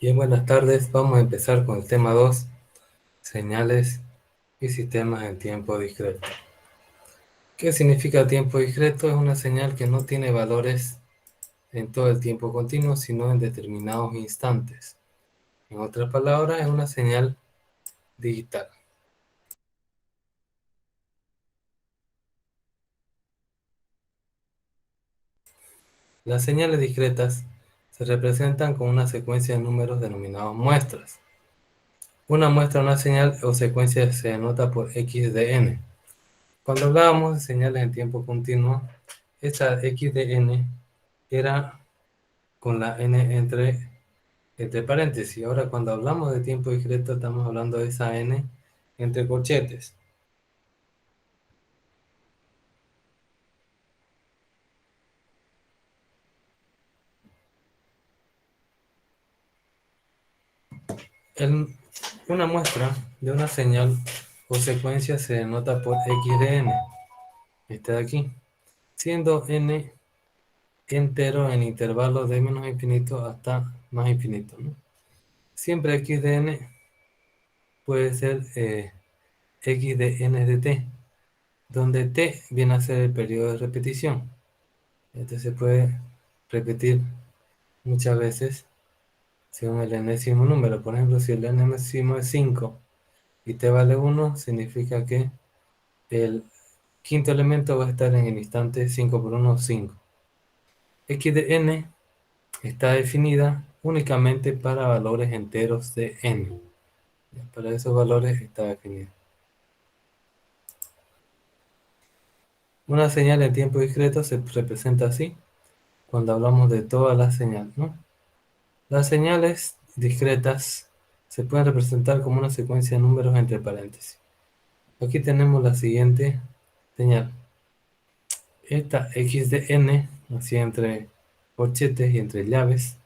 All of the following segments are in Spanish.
Bien, buenas tardes. Vamos a empezar con el tema 2, señales y sistemas en tiempo discreto. ¿Qué significa tiempo discreto? Es una señal que no tiene valores en todo el tiempo continuo, sino en determinados instantes. En otras palabras, es una señal digital. Las señales discretas se representan con una secuencia de números denominados muestras. Una muestra, una señal o secuencia se denota por x de n. Cuando hablábamos de señales en tiempo continuo, esa x de n era con la n entre paréntesis. Ahora, cuando hablamos de tiempo discreto, estamos hablando de esa n entre corchetes. En una muestra de una señal o secuencia se denota por x de n, este de aquí, siendo n entero en intervalos de menos infinito hasta más infinito, ¿no? Siempre x de n puede ser x de n de t, donde t viene a ser el periodo de repetición. Este se puede repetir muchas veces según el enésimo número. Por ejemplo, si el enésimo es 5 y t vale 1, significa que el quinto elemento va a estar en el instante 5 por 1, 5. X de n está definida únicamente para valores enteros de n. Para esos valores está definida. Una señal en tiempo discreto se representa así cuando hablamos de todas las señales, ¿no? Las señales discretas se pueden representar como una secuencia de números entre paréntesis. Aquí tenemos la siguiente señal. Esta x de n, así entre corchetes y entre llaves,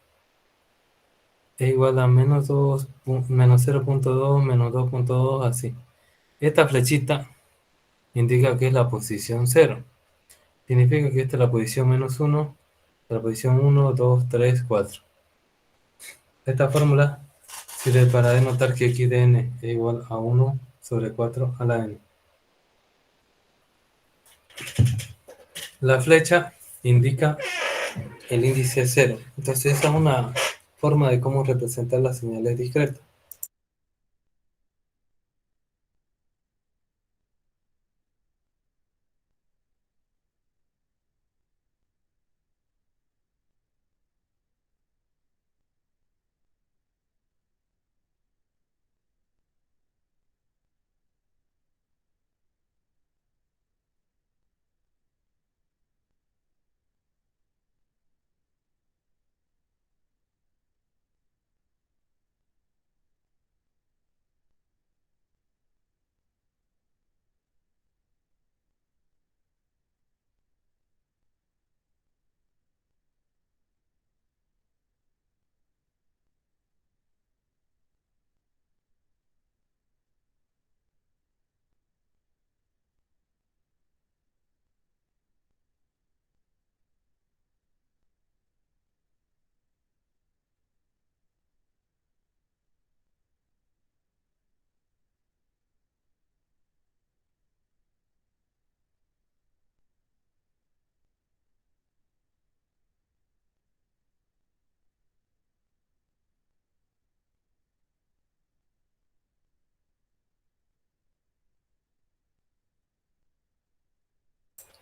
es igual a menos 2, menos 0.2, menos 2.2, así. Esta flechita indica que es la posición 0. Significa que esta es la posición menos 1, la posición 1, 2, 3, 4. Esta fórmula sirve para denotar que x de n es igual a 1 sobre 4 a la n. La flecha indica el índice 0. Entonces esa es una forma de cómo representar las señales discretas.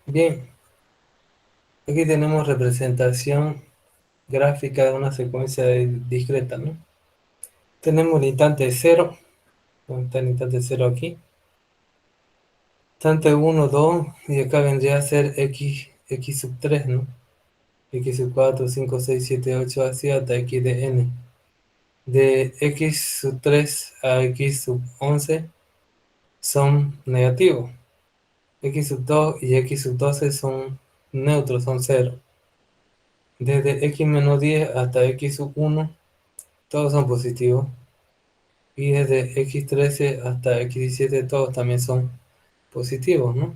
Bien, aquí tenemos representación gráfica de una secuencia discreta, ¿no? Tenemos el instante 0, ¿dónde está el instante 0 aquí? Instante 1, 2, y acá vendría a ser x sub 3, ¿no? X sub 4, 5, 6, 7, 8, así hasta x de n. De x sub 3 a x sub 11 son negativos. X sub 2 y x sub 12 son neutros, son cero. Desde x menos 10 hasta x sub 1, todos son positivos. Y desde x13 hasta x17, todos también son positivos, ¿no?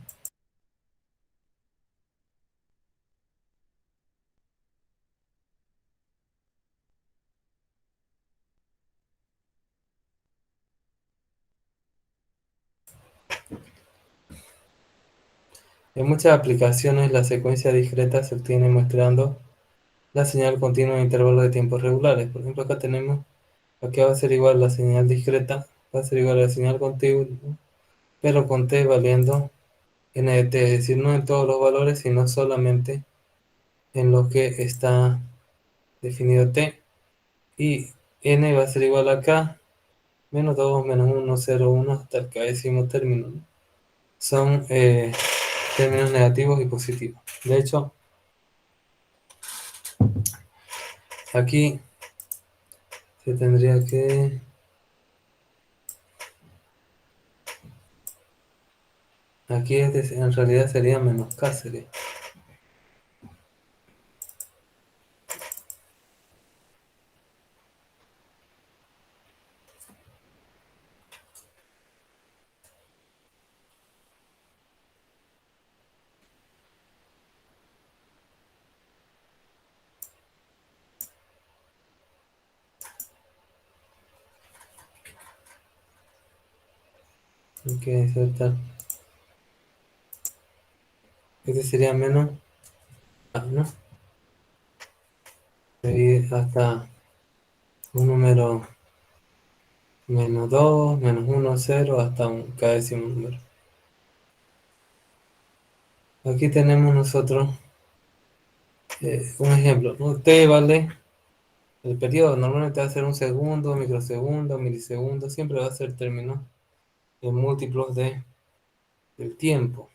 En muchas aplicaciones la secuencia discreta se obtiene muestrando la señal continua en intervalos de tiempo regulares. Por ejemplo, acá tenemos, aquí va a ser igual la señal discreta, va a ser igual a la señal continua, pero con t valiendo n de t, es decir, no en todos los valores, sino solamente en lo que está definido t. Y n va a ser igual a k menos 2, menos 1, 0, 1, hasta el décimo término, ¿no? Son términos negativos y positivos. De hecho, aquí se tendría que... Aquí en realidad sería menos k, sería. Hay que insertar. Este sería menos k, ¿no? Y hasta un número menos 2, menos 1, 0, hasta un k décimo número. Aquí tenemos nosotros un ejemplo, ¿no? T vale, el periodo normalmente va a ser un segundo, microsegundo, milisegundo, siempre va a ser término en múltiplos del tiempo.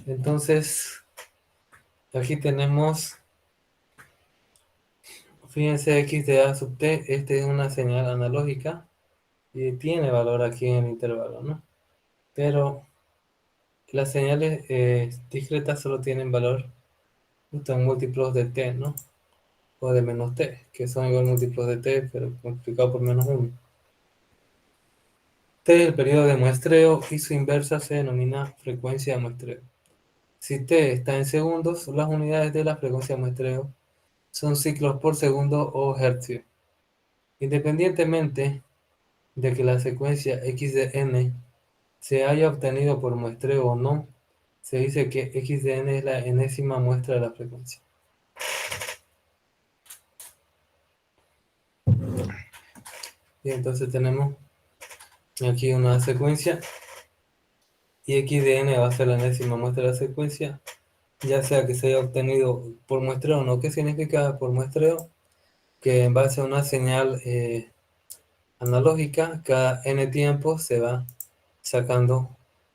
Entonces, aquí tenemos, fíjense, x de a sub t, este es una señal analógica y tiene valor aquí en el intervalo, ¿no? Pero las señales discretas solo tienen valor justo en múltiplos de t, ¿no? O de menos t, que son igual múltiplos de t, pero multiplicado por menos 1. T es el periodo de muestreo y su inversa se denomina frecuencia de muestreo. Si t está en segundos, las unidades de la frecuencia de muestreo son ciclos por segundo o hercios. Independientemente de que la secuencia x de n se haya obtenido por muestreo o no, se dice que x de n es la enésima muestra de la frecuencia. Y entonces tenemos aquí una secuencia y x de n va a ser la enésima muestra de la secuencia, ya sea que se haya obtenido por muestreo o no. ¿Qué significa por muestreo? Que en base a una señal analógica, cada n tiempo se va sacando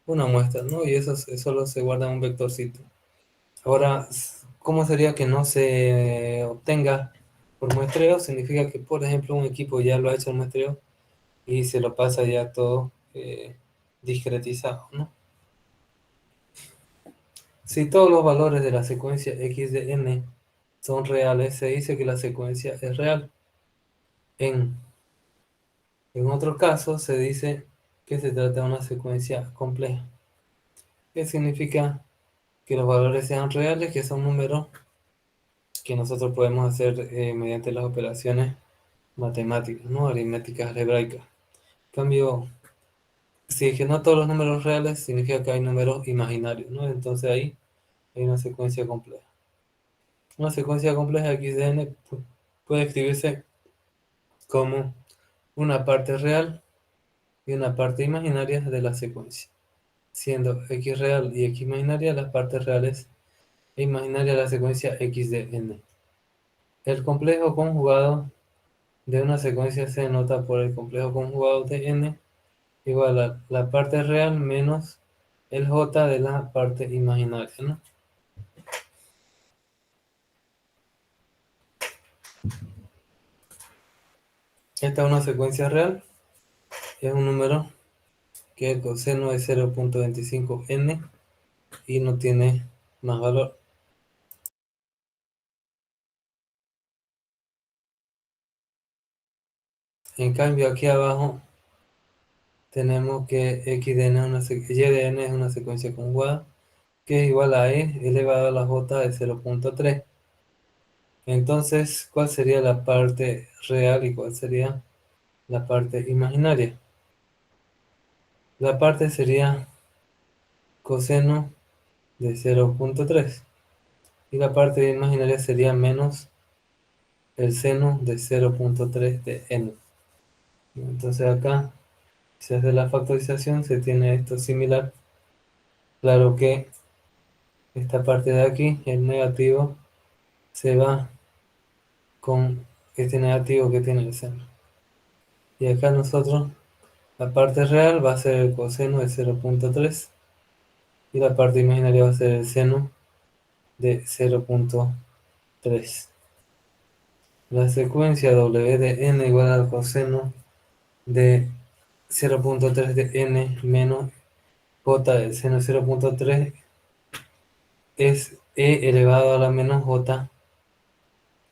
una muestra, ¿no? Y eso solo se guarda en un vectorcito. Ahora, ¿cómo sería que no se obtenga por muestreo? Significa que, por ejemplo, un equipo ya lo ha hecho el muestreo y se lo pasa ya todo discretizado, ¿no? Si todos los valores de la secuencia x de n son reales, se dice que la secuencia es real. En otro caso, se dice que se trata de una secuencia compleja. ¿Qué significa? Que los valores sean reales, que son números que nosotros podemos hacer mediante las operaciones matemáticas, ¿no? Aritméticas algebraicas. En cambio, si es que no todos los números reales, significa que hay números imaginarios, ¿no? Entonces ahí hay una secuencia compleja. Una secuencia compleja x de n puede escribirse como una parte real y una parte imaginaria de la secuencia, siendo x real y x imaginaria las partes reales e imaginarias de la secuencia x de n. El complejo conjugado de una secuencia se denota por el complejo conjugado de n igual a la parte real menos el j de la parte imaginaria, ¿no? Esta es una secuencia real, es un número que el coseno es 0.25n y no tiene más valor. En cambio, aquí abajo tenemos que x de n y de n es una secuencia conjugada que es igual a e elevado a la j de 0.3. Entonces, ¿cuál sería la parte real y cuál sería la parte imaginaria? La parte sería coseno de 0.3. Y la parte imaginaria sería menos el seno de 0.3 de n. Entonces acá, si se hace la factorización, se tiene esto similar. Claro que esta parte de aquí, el negativo, se va con este negativo que tiene el seno. Y acá nosotros, la parte real va a ser el coseno de 0.3 y la parte imaginaria va a ser el seno de 0.3. La secuencia W de n igual al coseno de 0.3 de n menos j del seno de 0.3 es e elevado a la menos j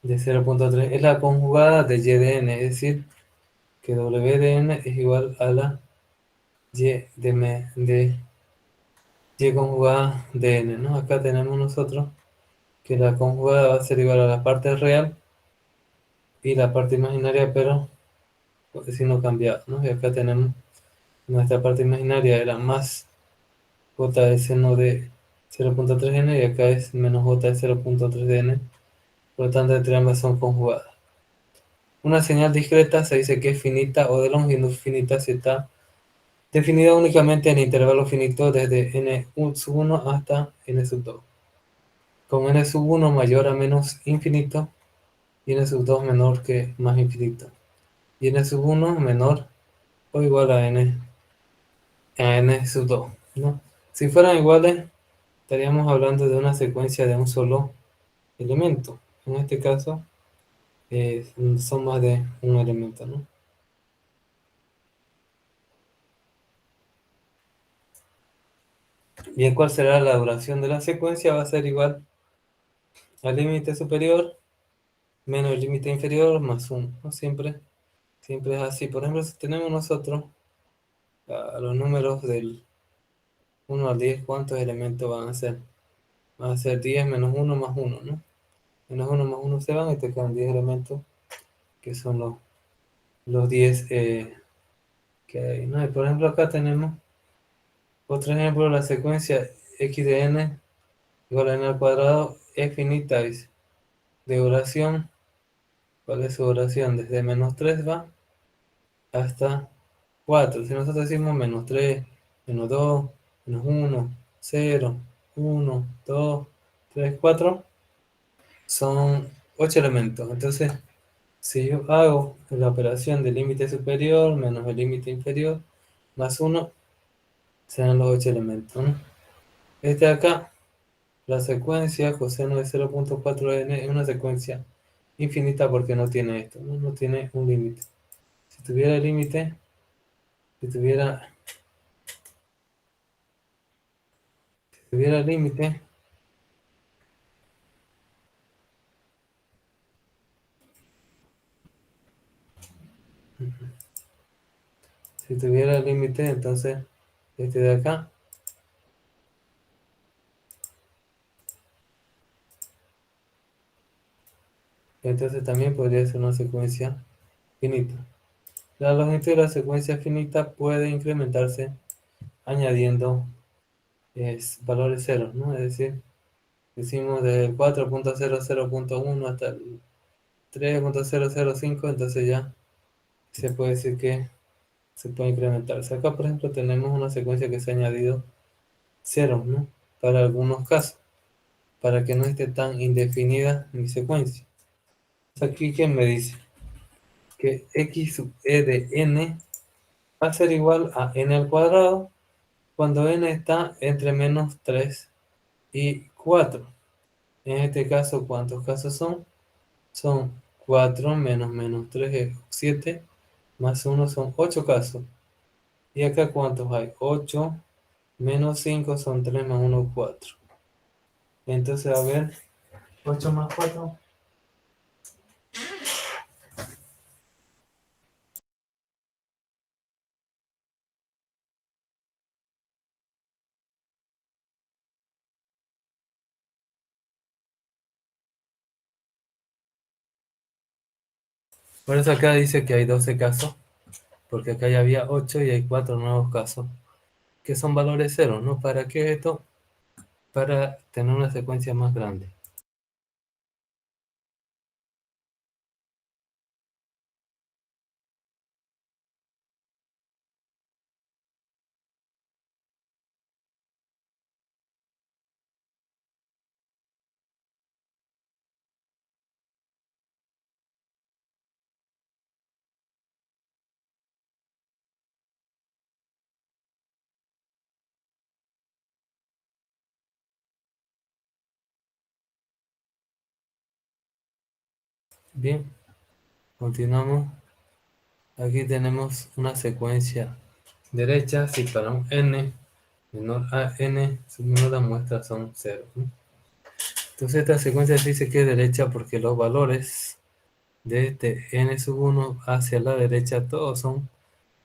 de 0.3. Es la conjugada de y de n, es decir, que w de n es igual a la de y conjugada de n, ¿no? Acá tenemos nosotros que la conjugada va a ser igual a la parte real y la parte imaginaria, pero si no cambia, ¿no? Y acá tenemos nuestra parte imaginaria era más j de seno de 0.3n y acá es menos j de 0.3 de n, por lo tanto entre ambas son conjugadas. Una señal discreta se dice que es finita o de longitud finita si está definida únicamente en intervalo finito desde n1 hasta n2, con n1 mayor a menos infinito y n2 menor que más infinito, y n1 menor o igual a n2, ¿no? Si fueran iguales, estaríamos hablando de una secuencia de un solo elemento. En este caso, son más de un elemento, ¿no? Bien, ¿cuál será la duración de la secuencia? Va a ser igual al límite superior menos el límite inferior más 1, ¿no? Siempre es así. Por ejemplo, si tenemos nosotros a los números del 1 al 10, ¿cuántos elementos van a ser? Van a ser 10 menos 1 más 1, ¿no? Menos 1 más 1 se van y te quedan 10 elementos, que son los 10 que hay, ¿no? Y por ejemplo, acá tenemos otro ejemplo, la secuencia x de n igual a n al cuadrado es finita, dice. De duración, ¿cuál es su duración? Desde menos 3 va hasta 4. Si nosotros decimos menos 3, menos 2, menos 1, 0, 1, 2, 3, 4, son 8 elementos. Entonces, si yo hago la operación del límite superior menos el límite inferior más 1, serán los 8 elementos, ¿no? Este de acá, la secuencia coseno de 0.4n es una secuencia infinita porque no tiene esto, ¿no? No tiene un límite. Si tuviera límite, si tuviera límite, si tuviera límite, entonces este de acá, entonces también podría ser una secuencia finita. La longitud de la secuencia finita puede incrementarse añadiendo valores ceros, ¿no? Es decir, decimos desde el 4.00.1 hasta el 3.005, entonces ya se puede decir que se puede incrementar. Acá, por ejemplo, tenemos una secuencia que se ha añadido ceros, ¿no? Para algunos casos, para que no esté tan indefinida mi secuencia. Aquí, ¿quién me dice? Que x sub e de n va a ser igual a n al cuadrado cuando n está entre menos 3 y 4. En este caso, ¿cuántos casos son? Son 4 menos menos 3 es 7, más 1 son 8 casos. ¿Y acá cuántos hay? 8 menos 5 son 3 más 1, 4. Entonces, a ver, 8 más 4. Por eso acá dice que hay 12 casos, porque acá ya había 8 y hay 4 nuevos casos, que son valores ceros, ¿no? ¿Para qué esto? para tener una secuencia más grande. Bien, continuamos. Aquí tenemos una secuencia derecha. Si para un n menor a n, su menor la muestra son 0, ¿no? Entonces esta secuencia se dice que es derecha porque los valores de este n sub 1 hacia la derecha todos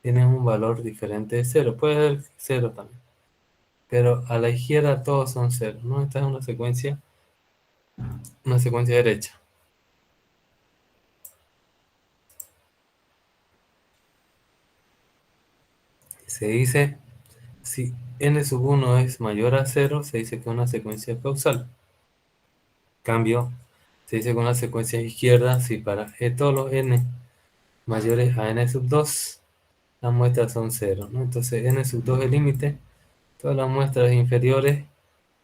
tienen un valor diferente de 0. Puede haber 0 también, pero a la izquierda todos son 0, ¿no? Esta es una secuencia derecha. Se dice, si n sub 1 es mayor a 0, se dice que es una secuencia causal. Cambio, se dice con la secuencia izquierda, si para todos los n mayores a n sub 2, las muestras son 0, ¿no? Entonces n sub 2 es el límite, todas las muestras inferiores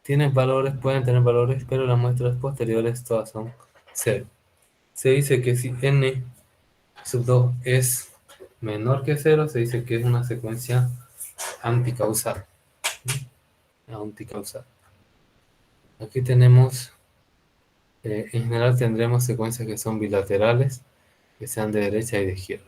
tienen valores, pueden tener valores, pero las muestras posteriores todas son 0. Se dice que si n sub 2 es menor que 0, se dice que es una secuencia anticausal. Anticausal. Aquí tenemos, en general tendremos secuencias que son bilaterales, que sean de derecha y de izquierda.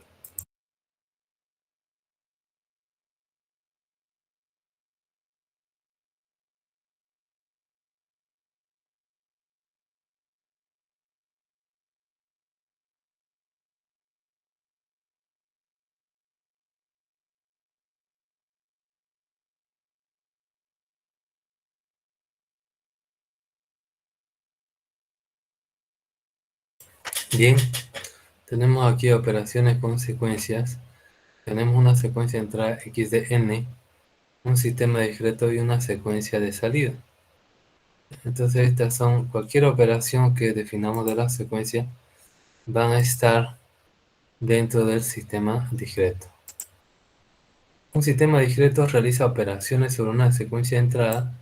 Bien, tenemos aquí operaciones con secuencias. Tenemos una secuencia de entrada x de n, un sistema discreto y una secuencia de salida. Entonces estas son, cualquier operación que definamos de la secuencia van a estar dentro del sistema discreto. Un sistema discreto realiza operaciones sobre una secuencia de entrada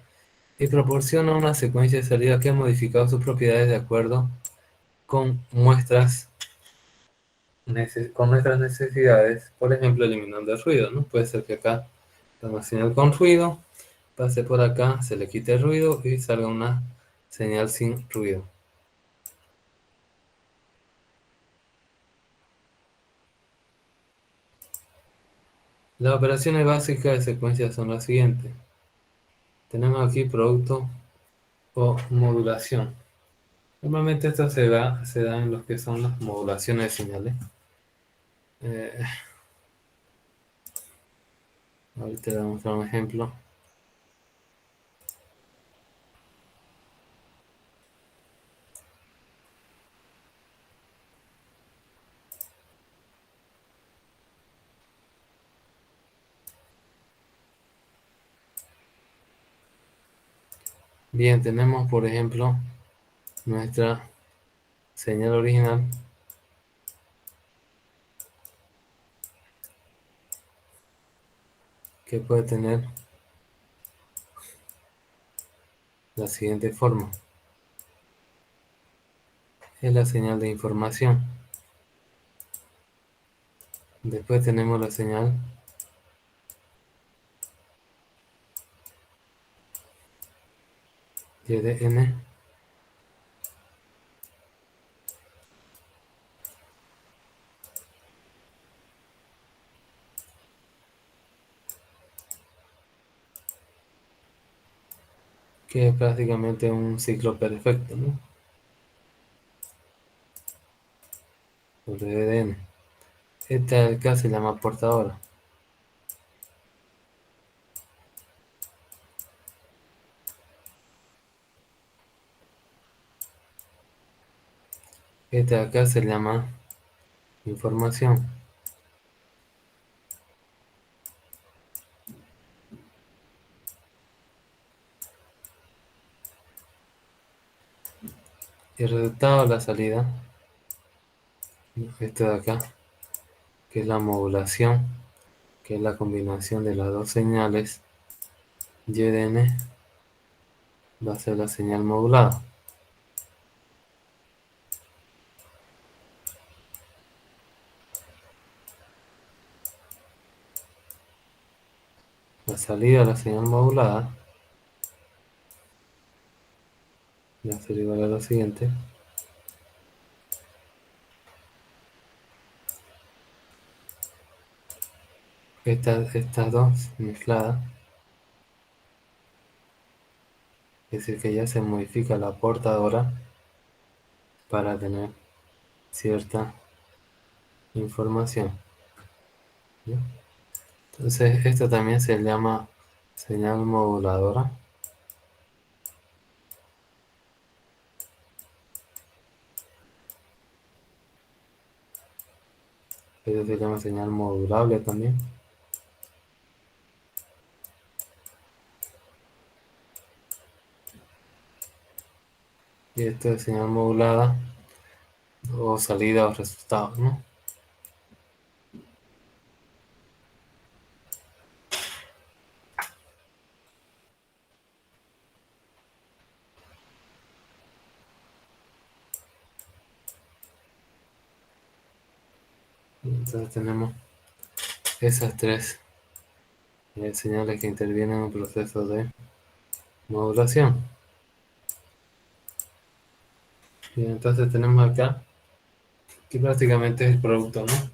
y proporciona una secuencia de salida que ha modificado sus propiedades de acuerdo con nuestras necesidades, por ejemplo, eliminando el ruido, ¿no? Puede ser que acá tenga una señal con ruido, pase por acá, se le quite el ruido y salga una señal sin ruido. Las operaciones básicas de secuencia son las siguientes. Tenemos aquí producto o modulación. Normalmente esto se da en lo que son las modulaciones de señales. Eh, Ahorita le voy a mostrar un ejemplo. Bien, tenemos por ejemplo nuestra señal original que puede tener la siguiente forma. Es la señal de información. Después tenemos la señal YDN, que es prácticamente un ciclo perfecto, ¿no? WDN. Esta de acá se llama portadora. Esta de acá se llama información. Y el resultado de la salida, esto de acá, que es la modulación, que es la combinación de las dos señales, y de n va a ser la señal modulada. La salida de la señal modulada va a ser igual a lo siguiente. Estas dos mezcladas, es decir, que ya se modifica la portadora para tener cierta información, ¿no? Entonces, esto también se llama señal moduladora. Esto se llama señal modulable también. Y esto es señal modulada o salida o resultado, ¿no? Entonces tenemos esas tres señales que intervienen en un proceso de modulación. Y entonces tenemos acá que prácticamente es el producto, ¿no?,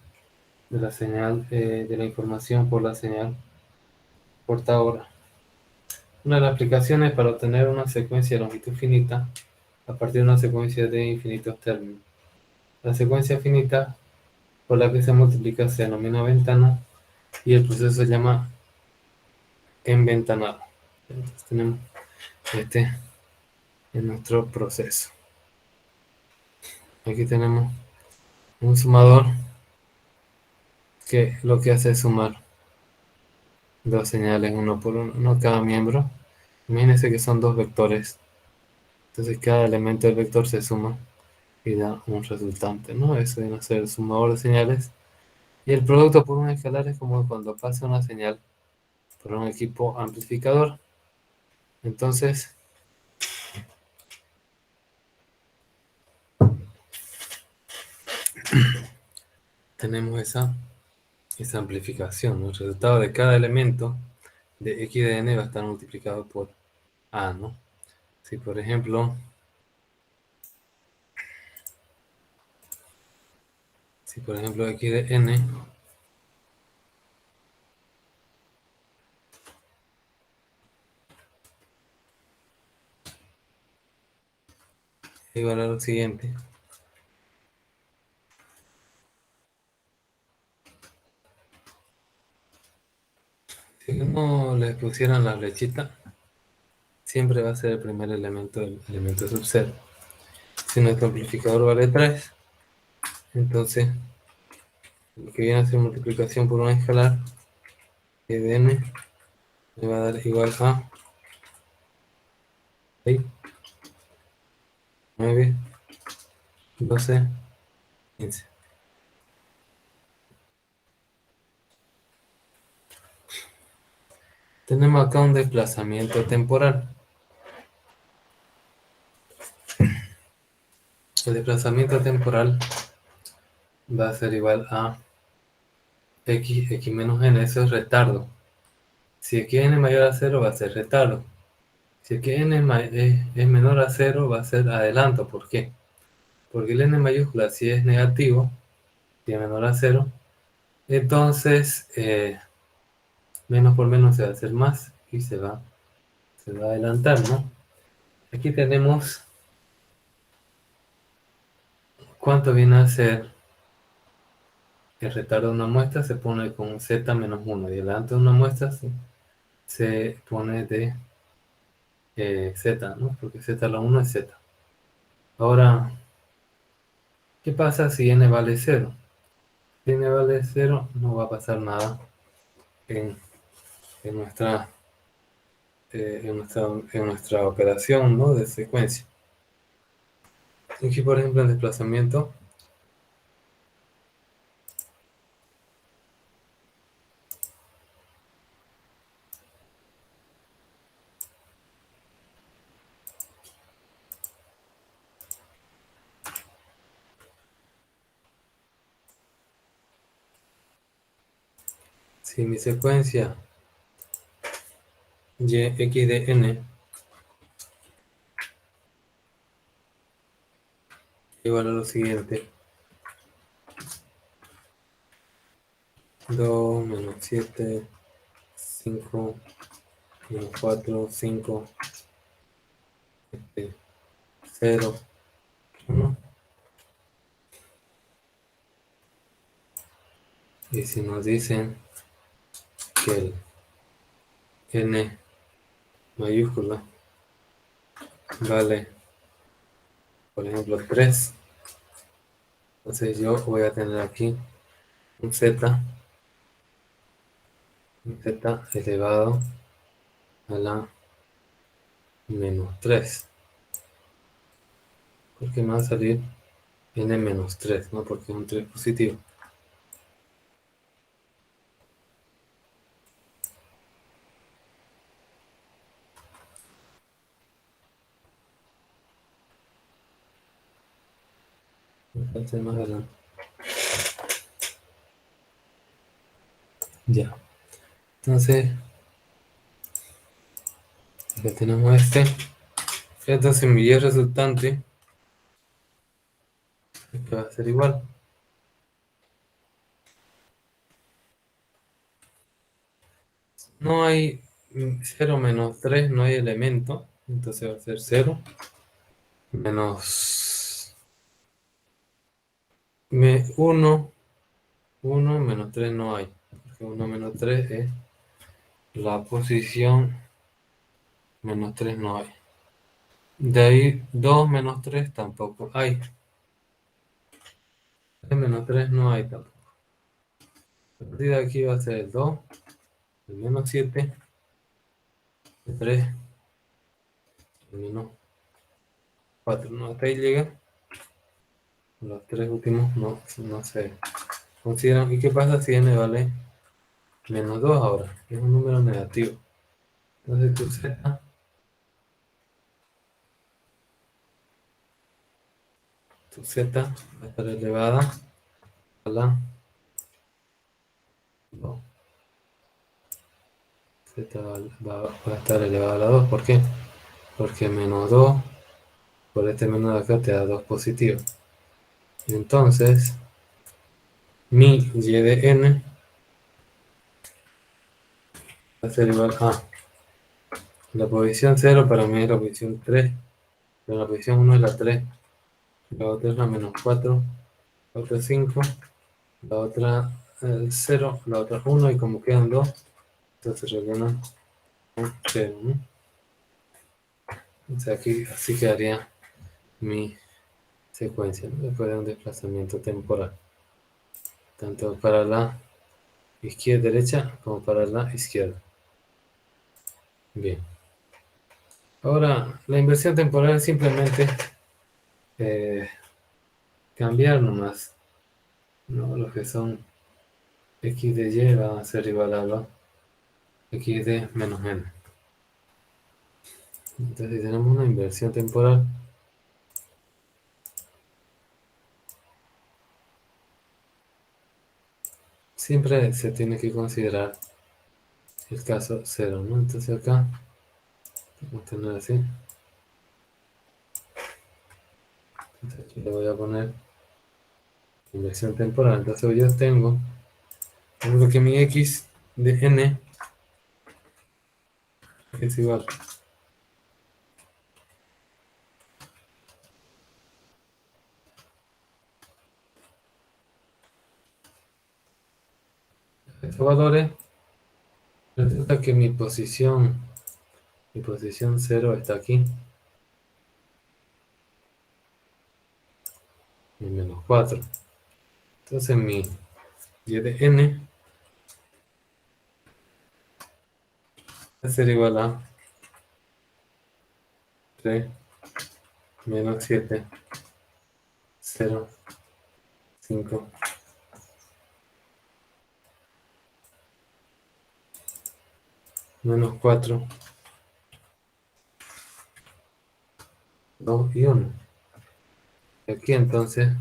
de la señal, de la información por la señal portadora. Una de las aplicaciones para obtener una secuencia de longitud finita a partir de una secuencia de infinitos términos. La secuencia finita por la que se multiplica se denomina ventana y el proceso se llama enventanado. Entonces tenemos este en nuestro proceso. Aquí tenemos un sumador que lo que hace es sumar dos señales uno por uno, no cada miembro. Imagínense que son dos vectores. Entonces cada elemento del vector se suma y da un resultante, ¿no? Eso viene a ser el sumador de señales. Y el producto por un escalar es como cuando pasa una señal por un equipo amplificador. Entonces, tenemos esa amplificación, ¿no? El resultado de cada elemento de x de n va a estar multiplicado por a, ¿no? Si por ejemplo, x de n es igual a lo siguiente. Si no le pusieran la flechita, siempre va a ser el primer elemento del elemento subset. Si nuestro amplificador vale 3, entonces lo que viene a ser multiplicación por un escalar, y de n me va a dar igual a 6, 9, 12, 15. Tenemos acá un desplazamiento temporal. El desplazamiento temporal va a ser igual a x menos n, eso es retardo. Si x n es mayor a 0 va a ser retardo. Si x n es menor a 0 va a ser adelanto. ¿Por qué? Porque el n mayúscula si es negativo, si es menor a 0, entonces menos por menos se va a hacer más y se va a adelantar, ¿no? Aquí tenemos cuánto viene a ser el retardo de una muestra, se pone con z menos 1 y el adelanto de una muestra se pone de z, ¿no? Porque z a la 1 es z. Ahora, ¿qué pasa si n vale 0? Si n vale 0, no va a pasar nada en, en nuestra, en nuestra operación, ¿no?, de secuencia. Aquí, por ejemplo, en desplazamiento, si mi secuencia y x de n igual a lo siguiente: 2 menos 7, 5 menos 4, 5, 0, 1. Y si nos dicen que el n mayúscula vale, por ejemplo, 3, entonces yo voy a tener aquí un z elevado a la menos 3, porque me va a salir n menos 3, ¿no? Porque es un 3 positivo. Entonces más adelante. Ya. Entonces, ya tenemos este. Entonces mi y resultante es que va a ser igual. No hay 0 menos 3, no hay elemento. Entonces va a ser 0 menos 1. 1 menos 3 no hay. Porque 1 menos 3 es la posición menos 3 no hay. De ahí 2 menos 3 tampoco hay. 3 menos 3 no hay tampoco. A partir de aquí va a ser el 2, el menos 7, el 3, el menos 4. No, hasta ahí llega. Los tres últimos no se consideran. ¿Y qué pasa si n vale menos 2 ahora? Es un número negativo. Entonces tu z va a estar elevada a la 2. Z va a estar elevada a la 2. ¿Por qué? Porque menos 2 por este menos de acá te da 2 positivo. Entonces, mi y de n va a ser igual a la posición 0 para mí es la posición 3, pero la posición 1 es la 3, la otra es la menos 4, la otra es 5, la otra 0, la otra 1, y como quedan 2, entonces rellenan un 0, ¿no? Entonces aquí así quedaría mi secuencia, ¿no? Después de un desplazamiento temporal, tanto para la izquierda derecha como para la izquierda. Bien. Ahora, la inversión temporal es simplemente eh, cambiar nomás, ¿no? Lo que son x de y va a ser igual a lo x de menos n. Entonces, si tenemos una inversión temporal, siempre se tiene que considerar el caso 0, ¿no? Entonces acá vamos a tener así. Entonces aquí le voy a poner inversión temporal. Entonces yo tengo, por ejemplo, que mi x de n es igual a estos valores. Resulta que mi posición 0 está aquí, y menos 4. Entonces mi y de n va a ser igual a 3 menos 7 0, 5, menos 4, 2 y 1. Aquí entonces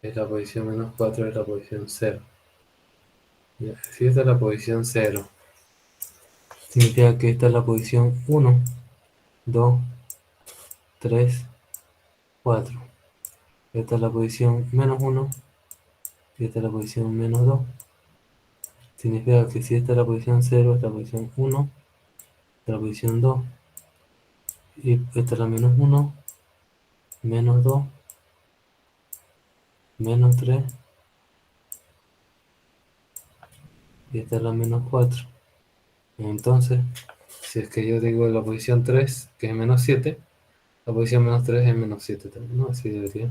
es la posición menos 4, es la posición 0. Si esta es la posición 0, significa que esta es la posición 1, 2, 3, 4. Esta es la posición menos 1 y esta es la posición menos 2. Significa que si esta es la posición 0, esta es la posición 1, esta es la posición 2 y esta es la menos 1, menos 2, menos 3 y esta es la menos 4. Entonces, si es que yo digo la posición 3, que es menos 7, la posición menos 3 es menos 7 también, ¿no? Así debería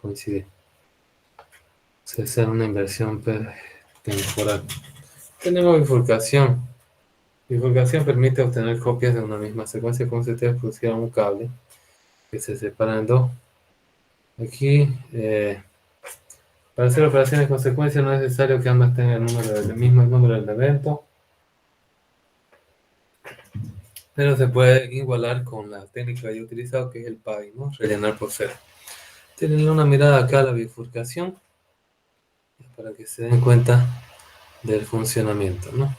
coincidir. Se hace una inversión temporal. Tenemos bifurcación. Bifurcación permite obtener copias de una misma secuencia como si ustedes pusieran un cable que se separa en dos. Aquí, para hacer operaciones con secuencia no es necesario que ambas tengan el mismo número de elementos, pero se puede igualar con la técnica que he utilizado, que es el PAI, ¿no? Rellenar por cero. Tienen una mirada acá a la bifurcación para que se den cuenta del funcionamiento, ¿no?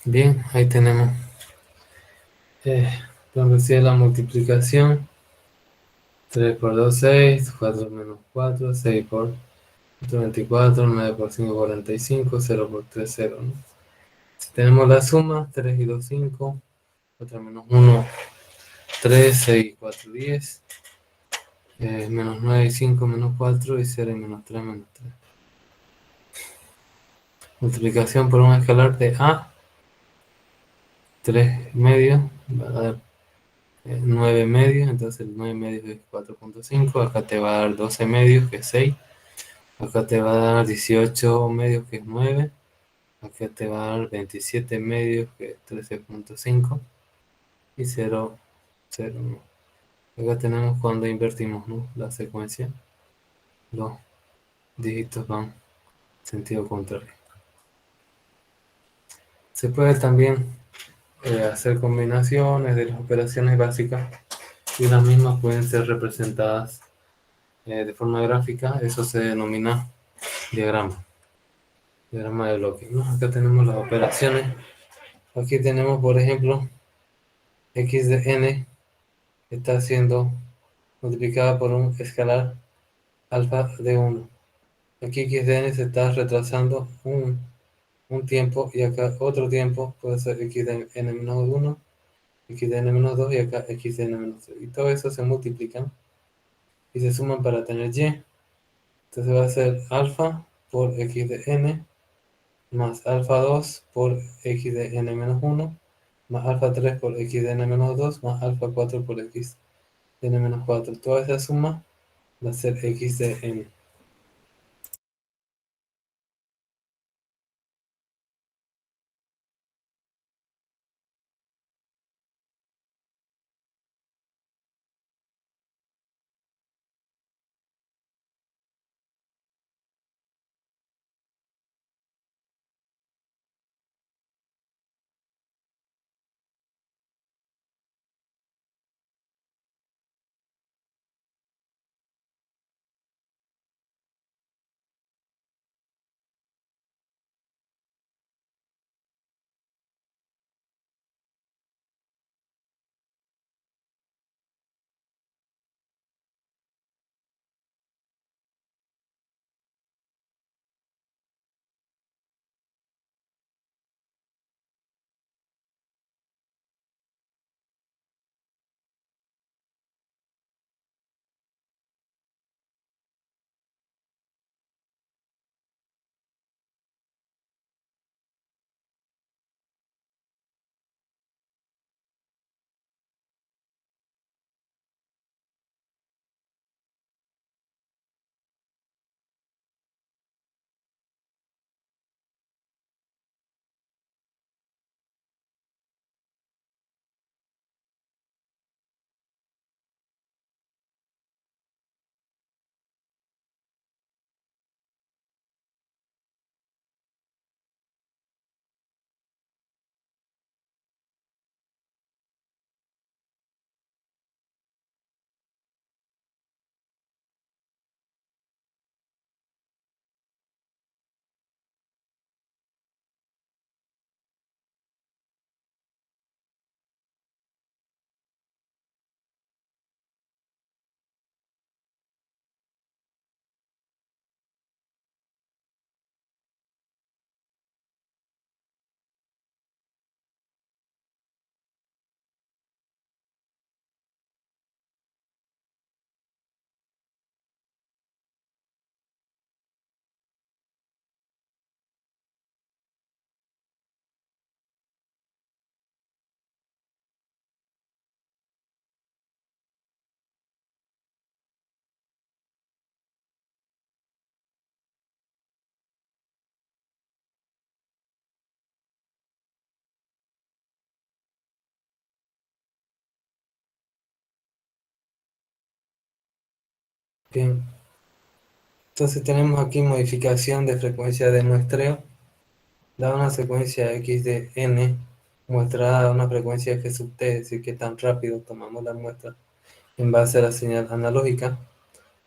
Bien, ahí tenemos. Entonces, si es la multiplicación, 3 por 2, 6, 4 menos 4, 6 por 4, 24, 9 por 5, 45, 0 por 3, 0, ¿no? Si tenemos la suma, 3 y 2, 5, 4 menos 1, 3, 6 y 4, 10, menos 9 y 5, menos 4, y 0 y menos 3, menos 3. Multiplicación por un escalar de A, 3 medios, va a dar 9 medios, entonces el 9 medios es 4.5, acá te va a dar 12 medios, que es 6, acá te va a dar 18 medios, que es 9, acá te va a dar 27 medios, que es 13.5, y 0, 0, ¿no? Acá tenemos cuando invertimos, ¿no?, la secuencia, los dígitos van en sentido contrario. Se puede también hacer combinaciones de las operaciones básicas y las mismas pueden ser representadas de forma gráfica. Eso se denomina diagrama de bloque, ¿no? Acá tenemos las operaciones Aquí tenemos, por ejemplo, x de n está siendo multiplicada por un escalar alfa de 1. Aquí x de n se está retrasando un tiempo y acá otro tiempo, puede ser x de n menos 1, x de n menos 2 y acá x de n menos 3. Y todo eso se multiplican y se suman para tener y. Entonces va a ser alfa por x de n más alfa 2 por x de n menos 1 más alfa 3 por x de n menos 2 más alfa 4 por x de n menos 4. Toda esa suma va a ser x de n. Bien, entonces tenemos aquí modificación de frecuencia de muestreo. Da una secuencia x de n muestrada a una frecuencia g sub t, es decir, que tan rápido tomamos la muestra en base a la señal analógica.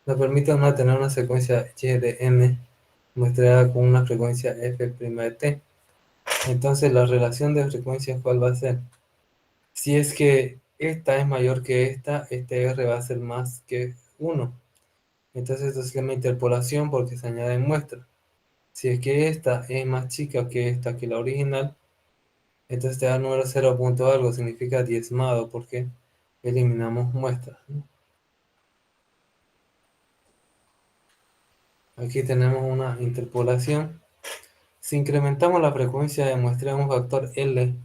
Nos permite tener una secuencia y de n muestrada con una frecuencia f' de t. Entonces la relación de frecuencias, ¿cuál va a ser? Si es que esta es mayor que esta, este r va a ser más que 1. Entonces esto se llama interpolación porque se añade muestra. Si es que esta es más chica que esta, que la original, entonces te da el número 0 punto algo, significa diezmado porque eliminamos muestras, ¿no? Aquí tenemos una interpolación. Si incrementamos la frecuencia de muestreo a un factor L,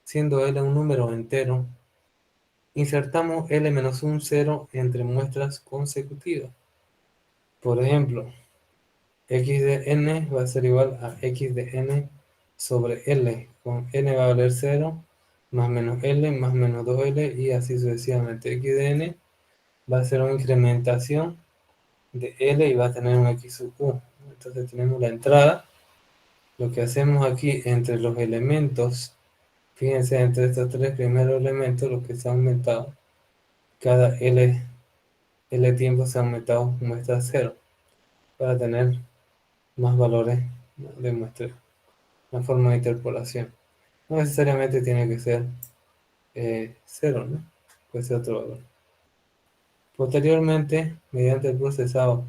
siendo L un número entero, insertamos L menos un cero entre muestras consecutivas. Por ejemplo, x de n va a ser igual a x de n sobre L, con n va a valer 0, más menos L, más menos 2L, y así sucesivamente. X de n va a ser una incrementación de L y va a tener un x sub u. Entonces tenemos la entrada. Lo que hacemos aquí entre los elementos, fíjense, entre estos tres primeros elementos, lo que se ha aumentado, cada L tiempo se ha aumentado muestra 0 para tener más valores de muestreo, una forma de interpolación. No necesariamente tiene que ser 0, ¿no? Puede ser otro valor. Posteriormente, mediante el procesado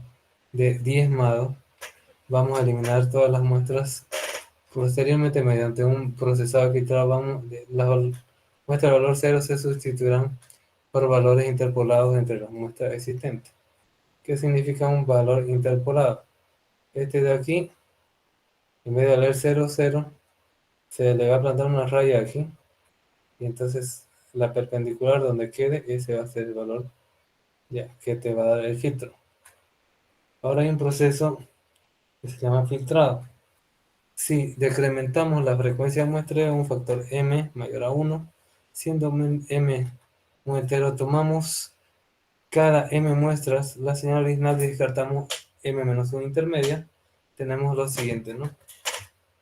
de diezmado, vamos a eliminar todas las muestras. Posteriormente, mediante un procesador que trabajamos, las muestras de valor 0 se sustituirán por valores interpolados entre las muestras existentes. ¿Qué significa un valor interpolado? Este de aquí, en vez de valer 0, 0, se le va a plantar una raya aquí, y entonces la perpendicular donde quede, ese va a ser el valor ya, que te va a dar el filtro. Ahora hay un proceso que se llama filtrado. Si decrementamos la frecuencia de muestreo en un factor m mayor a 1, siendo m un entero, tomamos cada m muestras la señal original y descartamos m menos 1 intermedia, tenemos lo siguiente, ¿no?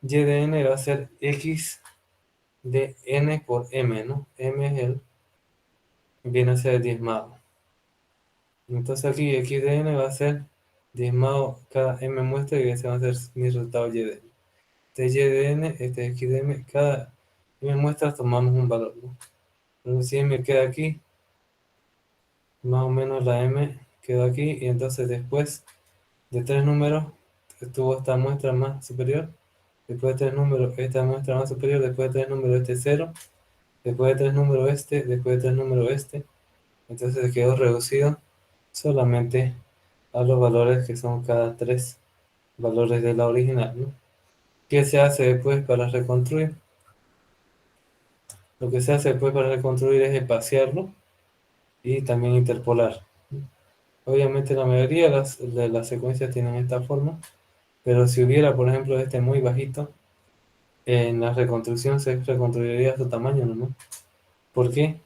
Y de n va a ser x de n por m, ¿no? M es viene a ser el diezmado. Entonces aquí x de n va a ser diezmado cada m muestra y ese va a ser mi resultado y de n. Este y de n, este x de m, cada m muestras tomamos un valor, ¿no? Entonces si m queda aquí, más o menos la m quedó aquí, y entonces después de 3 números estuvo esta muestra más superior, después de 3 números esta muestra más superior, después de 3 números este 0, después de 3 números este, después de 3 números este, entonces quedó reducido solamente a los valores que son cada 3 valores de la original, ¿no? ¿Qué se hace después para reconstruir? Lo que se hace después para reconstruir es espaciarlo y también interpolar. Obviamente la mayoría de las secuencias tienen esta forma, pero si hubiera, por ejemplo, este muy bajito, en la reconstrucción se reconstruiría a su tamaño nomás. ¿Por qué?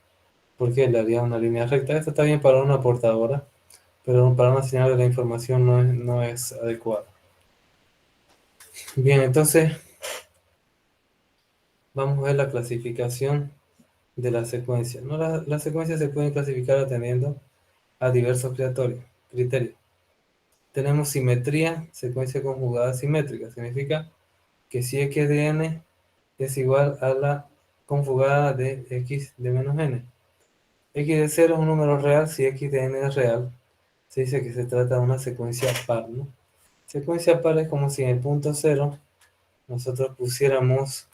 Porque le haría una línea recta. Esto está bien para una portadora, pero para una señal de la información no es adecuado. Bien, entonces vamos a ver la clasificación de la secuencia, ¿no? Las secuencias se pueden clasificar atendiendo a diversos criterios. Tenemos simetría, secuencia conjugada simétrica. Significa que si x de n es igual a la conjugada de x de menos n. X de 0 es un número real. Si x de n es real, se dice que se trata de una secuencia par, ¿no? Secuencia par es como si en el punto 0 nosotros pusiéramos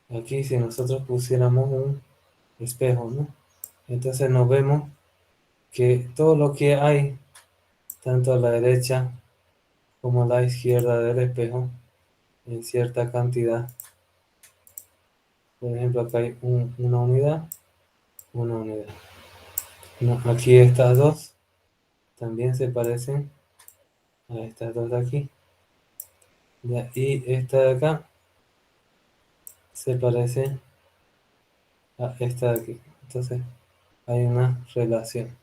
aquí, si nosotros pusiéramos un espejo, ¿no? Entonces nos vemos que todo lo que hay, tanto a la derecha como a la izquierda del espejo, en cierta cantidad. Por ejemplo, acá hay una unidad, una unidad. No, aquí estas dos también se parecen a estas dos de aquí. Ya, y esta de acá se parece a esta de aquí. Entonces hay una relación.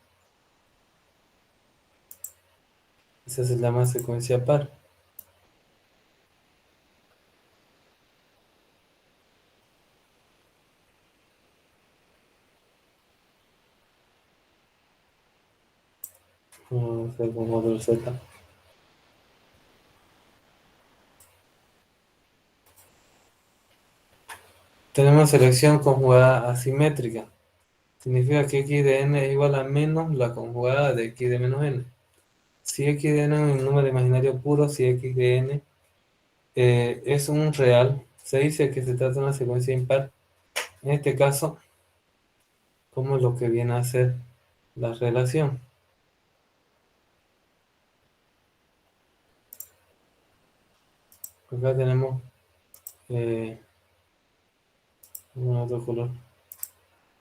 Esa se llama secuencia par. Vamos a hacer con otro Z. Tenemos selección conjugada asimétrica. Significa que x de n es igual a menos la conjugada de x de menos n. Si x de n es un número imaginario puro, si x de n es un real, se dice que se trata de una secuencia impar. En este caso, como lo que viene a ser la relación. Acá tenemos un otro color.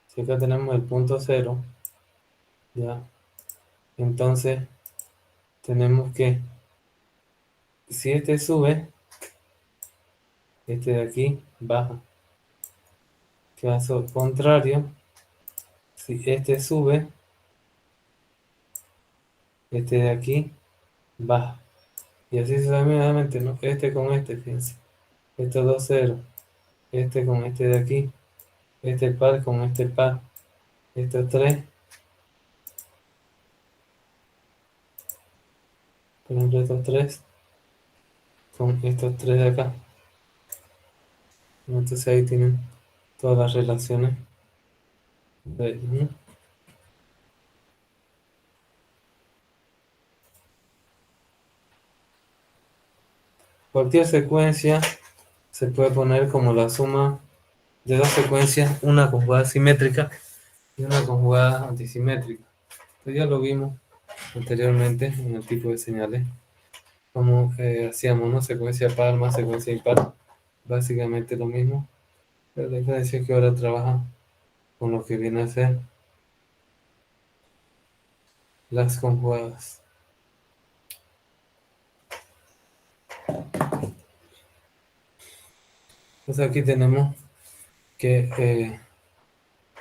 Si acá tenemos el punto 0, ya, entonces tenemos que, si este sube, este de aquí baja. Caso contrario, si este sube, este de aquí baja. Y así sucesivamente, ¿no? Este con este, fíjense. Estos dos ceros. Este con este de aquí. Este par con este par. Estos tres. Por ejemplo, estos tres Son estos tres de acá. Entonces ahí tienen todas las relaciones. Ujú. Cualquier secuencia se puede poner como la suma de dos secuencias, una conjugada simétrica y una conjugada antisimétrica. Esto ya lo vimos anteriormente en el tipo de señales, como hacíamos, ¿no? Secuencia par más secuencia impar, básicamente lo mismo, pero la diferencia es que ahora trabaja con lo que viene a ser las conjugadas. Entonces aquí tenemos que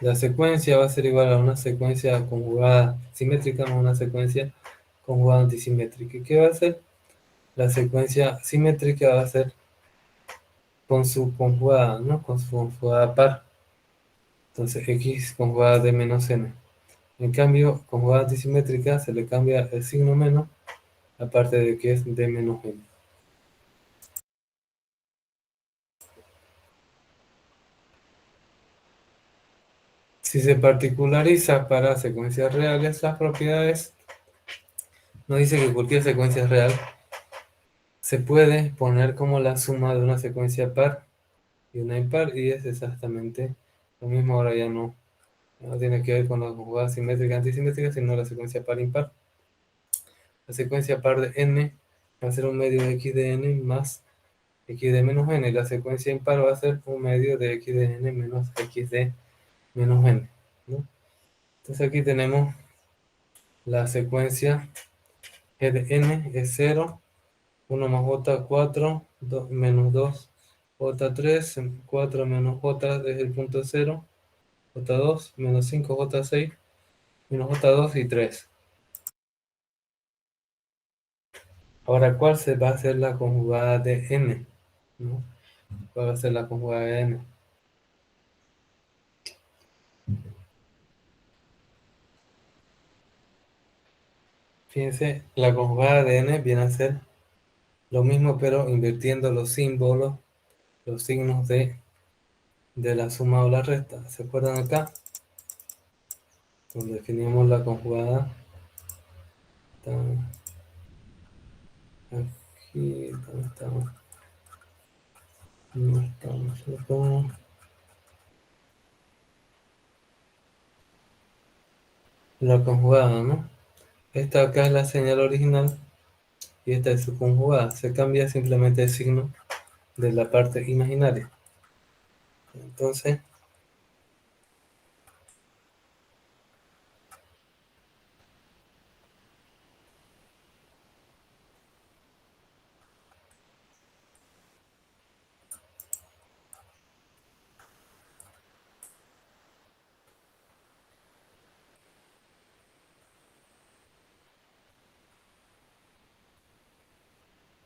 la secuencia va a ser igual a una secuencia conjugada simétrica más una secuencia conjugada antisimétrica. ¿Y qué va a hacer? La secuencia simétrica va a ser con su conjugada, ¿no? Con su conjugada par. Entonces x conjugada de menos n. En cambio, conjugada antisimétrica se le cambia el signo menos, aparte de que es d menos n. Si se particulariza para secuencias reales, las propiedades nos dice que cualquier secuencia real se puede poner como la suma de una secuencia par y una impar, y es exactamente lo mismo. Ahora ya no tiene que ver con la conjugada simétrica antisimétrica, sino la secuencia par impar. La secuencia par de n va a ser un medio de x de n más x de menos n, y la secuencia impar va a ser un medio de x de n menos x de menos n, ¿no? Entonces aquí tenemos la secuencia g de n es 0, 1 más j 4, 2, menos 2 j 3, 4 menos j es el punto 0, j2, menos 5 j6, menos j2 y 3. Ahora, ¿cuál se va a ser la conjugada de n? ¿No? ¿Cuál va a ser la conjugada de n? Fíjense, la conjugada de n viene a ser lo mismo, pero invirtiendo los símbolos, los signos de la suma o la resta. ¿Se acuerdan acá? Donde definimos la conjugada. Está aquí, ¿dónde estamos? No estamos acá. La conjugada, ¿no? Esta acá es la señal original y esta es su conjugada. Se cambia simplemente el signo de la parte imaginaria. Entonces,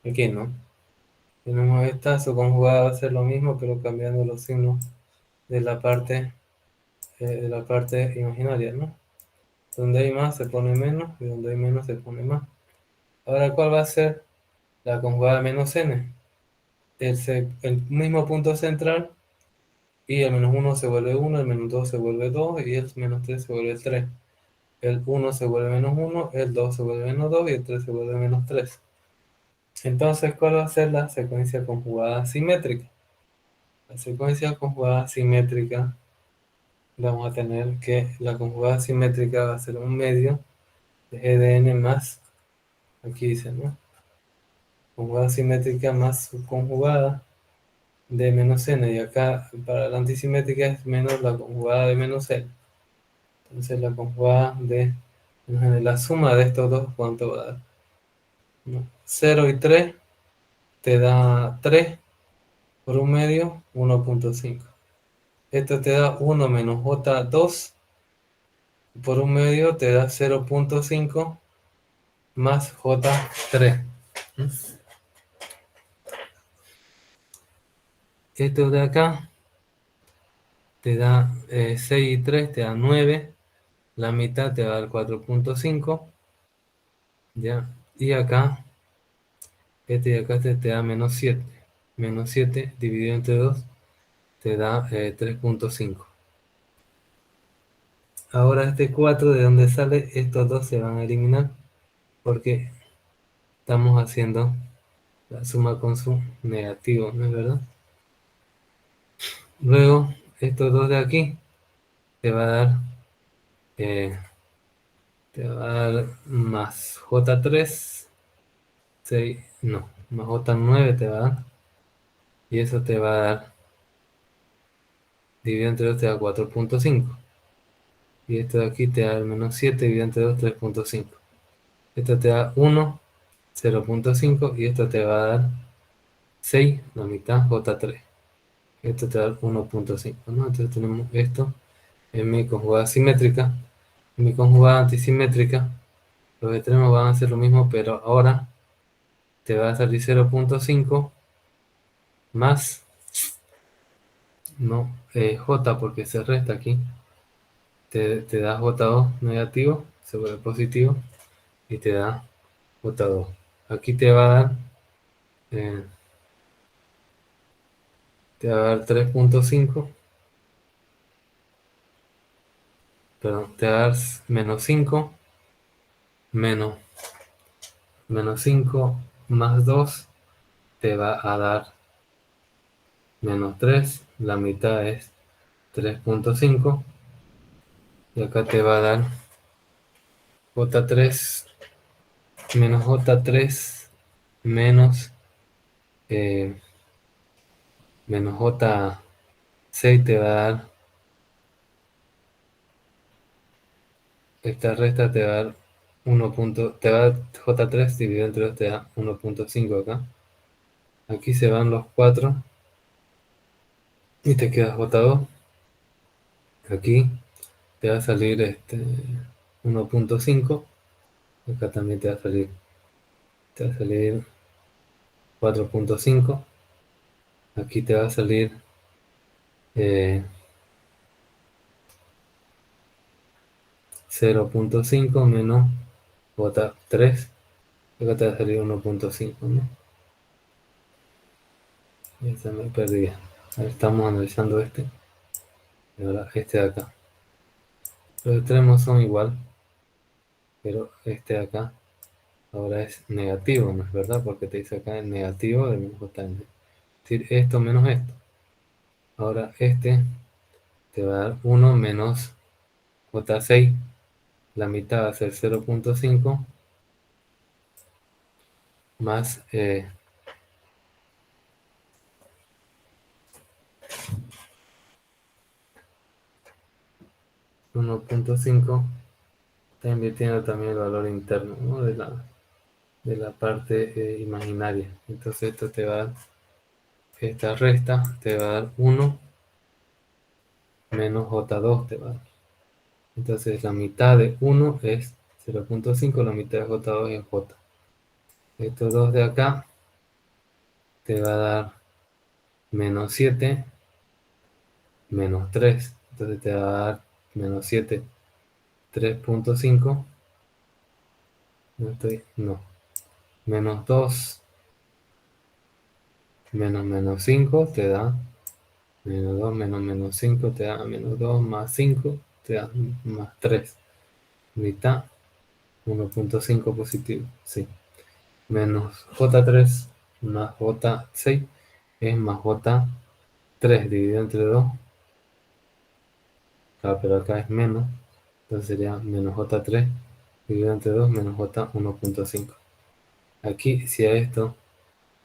aquí no. Tenemos esta, su conjugada va a ser lo mismo, pero cambiando los signos de la parte imaginaria, ¿no? Donde hay más se pone menos y donde hay menos se pone más. Ahora, ¿cuál va a ser la conjugada menos n? El mismo punto central, y el menos 1 se vuelve 1, el menos 2 se vuelve 2 y el menos 3 se vuelve 3. El 1 se vuelve menos 1, el 2 se vuelve menos 2 y el 3 se vuelve menos 3. Entonces, ¿cuál va a ser la secuencia conjugada simétrica? La secuencia conjugada simétrica, vamos a tener que la conjugada simétrica va a ser un medio de g de n más, aquí dice, ¿no? Conjugada simétrica más subconjugada de menos n, y acá para la antisimétrica es menos la conjugada de menos n. Entonces la conjugada de menos n, la suma de estos dos, ¿cuánto va a dar? ¿No? 0 y 3 te da 3 por un medio, 1.5. Esto te da 1 menos j2 por un medio, te da 0.5 más j3. Esto de acá te da 6 y 3, te da 9. La mitad te va a dar 4.5. ¿Ya? Y acá Este de acá te da menos 7. Menos 7 dividido entre 2 te da 3.5. Ahora este 4 de donde sale, estos dos se van a eliminar porque estamos haciendo la suma con su negativo, ¿no es verdad? Luego, estos dos de aquí te va a dar, eh, más J3, 6, no, más J9 te va a dar, y eso te va a dar, dividido entre 2 te da 4.5. Y esto de aquí te da el menos 7 dividido entre 2, 3.5. Esto te da 1, 0.5, y esto te va a dar 6, la mitad, J3. Esto te da 1.5, ¿no? Entonces tenemos esto en mi conjugada simétrica. En mi conjugada antisimétrica, los extremos van a ser lo mismo, pero ahora te va a salir 0.5 más, no, J, porque se resta aquí. Te da J2 negativo, se vuelve positivo, y te da J2. Aquí eh, te va a dar 3.5, perdón, te va a dar menos 5, menos, menos 5 más 2 te va a dar menos 3, la mitad es 3.5, y acá te va a dar J3 menos J3 menos, eh, menos J6 te va a dar, esta resta te va a dar 1. Te va a dar J3 dividido entre 2 te da 1.5 acá. Aquí se van los 4 y te queda J2. Aquí te va a salir 1.5. Acá también te va a salir 4.5. Aquí te va a salir 0.5 menos J3. Acá te va a salir 1.5, ¿no? Ya se me perdía. Ahora estamos analizando este. Y ahora este de acá. Los extremos son igual, pero este de acá ahora es negativo, ¿no es verdad? Porque te dice acá el negativo de menos Jn. Es decir, esto menos esto. Ahora este te va a dar 1 menos J6. La mitad va a ser 0.5 más 1.5. Está invirtiendo también el valor interno, ¿no? de la parte imaginaria. Entonces esto te va a dar, esta resta te va a dar 1 menos J2 te va a dar. Entonces la mitad de 1 es 0.5, la mitad de J2 es J. Estos dos de acá te va a dar menos 7 menos 3. Entonces te va a dar menos 7, 3.5. No. Menos 2 menos 5 te da menos 2 menos 5 te da menos 2 más 5 te da más 3. Mitad 1.5 positivo, sí. Menos J3 más J6 es más J3 dividido entre 2. Claro, pero acá es menos. Entonces sería menos J3 dividido entre 2 menos J1.5. Aquí, si a esto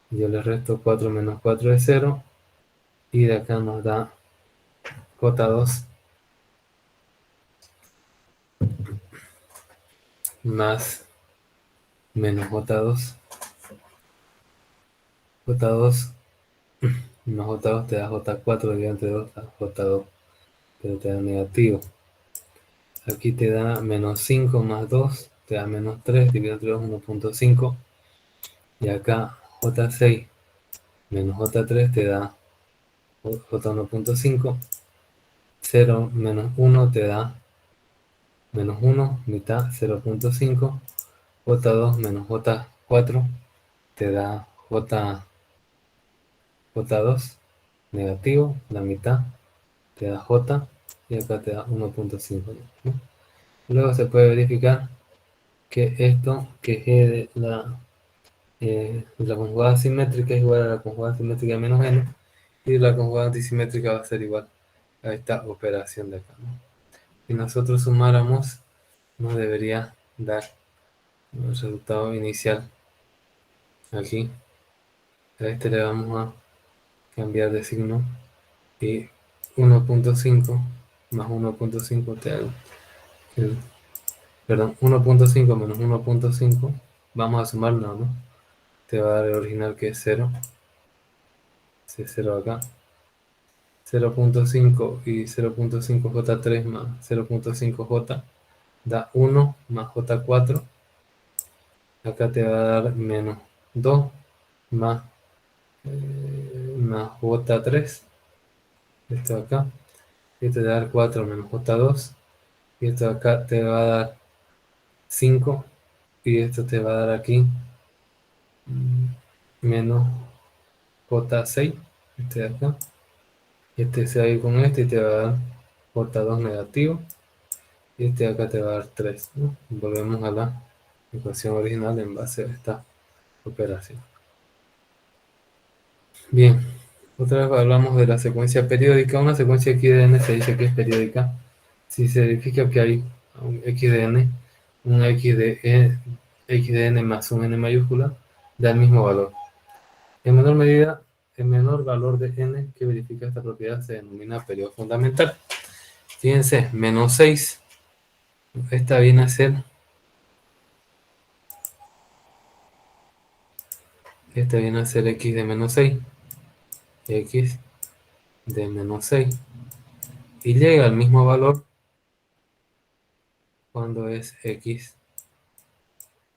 yo le resto 4 menos 4 es 0. Y de acá nos da J2 más menos J2. J2 más J2 te da J4 dividido entre 2 da J2, pero te da negativo. Aquí te da menos 5 más 2 te da menos 3 dividido entre 2 1.5. Y acá J6 menos J3 te da J1.5. 0 menos 1 te da menos 1, mitad 0.5. J2 menos J4 te da J2 negativo, la mitad te da J y acá te da 1.5, ¿no? Luego se puede verificar que esto, que G de la conjugada simétrica es igual a la conjugada simétrica menos n, y la conjugada antisimétrica va a ser igual a esta operación de acá, ¿no? Si nosotros sumáramos, nos debería dar el resultado inicial aquí. A este le vamos a cambiar de signo y 1.5 más 1.5 te da perdón, 1.5 menos 1.5, vamos a sumar, no, te va a dar el original que es 0, ese 0 acá, 0.5 y 0.5J3 más 0.5J da 1 más J4, acá te va a dar menos 2 más, más J3, esto acá, y te va a dar 4 menos J2, y esto acá te va a dar 5, y esto te va a dar aquí menos J6, este de acá, este se va a ir con este y te va a dar J2 negativo, y este de acá te va a dar 3, ¿no? Volvemos a la ecuación original en base a esta operación. Bien, otra vez hablamos de la secuencia periódica. Una secuencia X de n se dice que es periódica si se verifica que hay un X de n, un X de n más un n mayúscula da el mismo valor. En menor medida, el menor valor de n que verifica esta propiedad se denomina periodo fundamental. Fíjense, menos 6, esta viene a ser, x de menos 6, x de menos 6, y llega al mismo valor cuando es x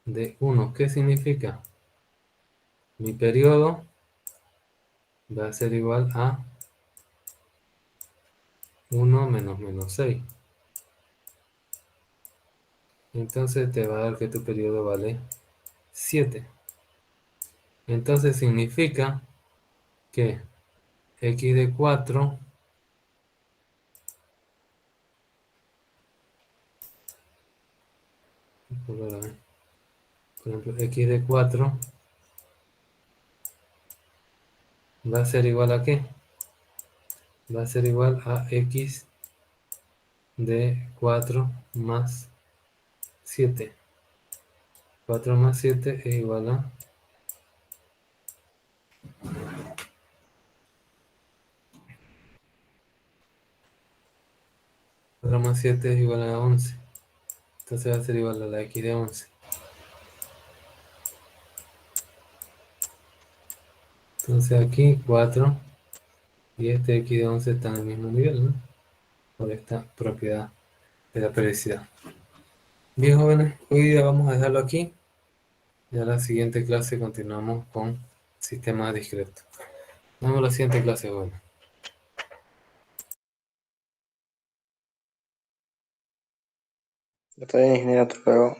de 1. ¿Qué significa? Mi periodo va a ser igual a 1 menos menos 6. Entonces te va a dar que tu periodo vale 7. Entonces significa que x de 4, por ejemplo, x de 4 va a ser igual a ¿qué? Va a ser igual a x de 4 más 7. 4 más 7 es igual a 4 más 7 es igual a 11. Entonces va a ser igual a la x de 11. Entonces aquí 4 y este x de 11 están al mismo nivel, ¿no? Por esta propiedad de la periodicidad. Bien, jóvenes, hoy día vamos a dejarlo aquí. Ya en la siguiente clase continuamos con sistemas discretos. Nos vemos en la siguiente clase, jóvenes. Está bien, ingeniero, hasta luego.